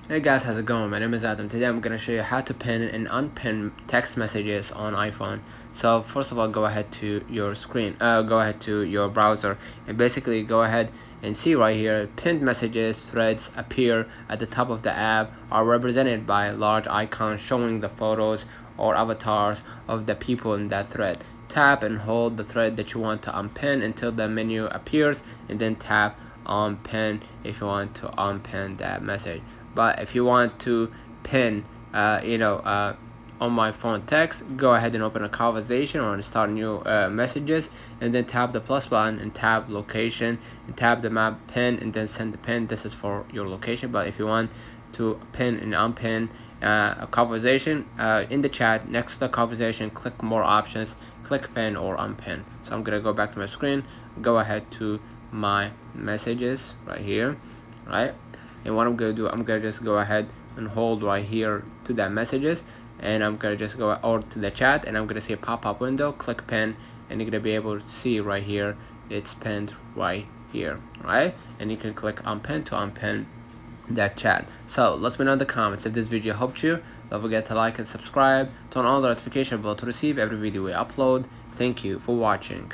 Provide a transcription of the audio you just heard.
Hey guys, how's it going? My name is Adam. Today I'm gonna show you how to pin and unpin text messages on iPhone. So first of all, go ahead to your screen. Go ahead to your browser and basically go ahead and see right here. Pinned messages threads appear at the top of the app are represented by large icons showing the photos or avatars of the people in that thread. Tap and hold the thread that you want to unpin until the menu appears, and then tap on pin if you want to unpin that message. But if you want to pin on my phone text, go ahead and open a conversation or start new messages, and then tap the plus button and tap location and tap the map pin and then send the pin. This is for your location. But if you want to pin and unpin a conversation in the chat next to the conversation, click more options, click pin or unpin. So I'm gonna go back to my screen, go ahead to my messages right here, right? And what I'm gonna do, I'm gonna just go ahead and hold right here to that messages, and I'm gonna just go or to the chat, and I'm gonna see a pop-up window, click pin, and you're gonna be able to see right here it's pinned right here, right? And you can click unpin to unpin that chat. So let me know in the comments if this video helped you. Don't forget to like and subscribe, turn on the notification bell to receive every video we upload. Thank you for watching.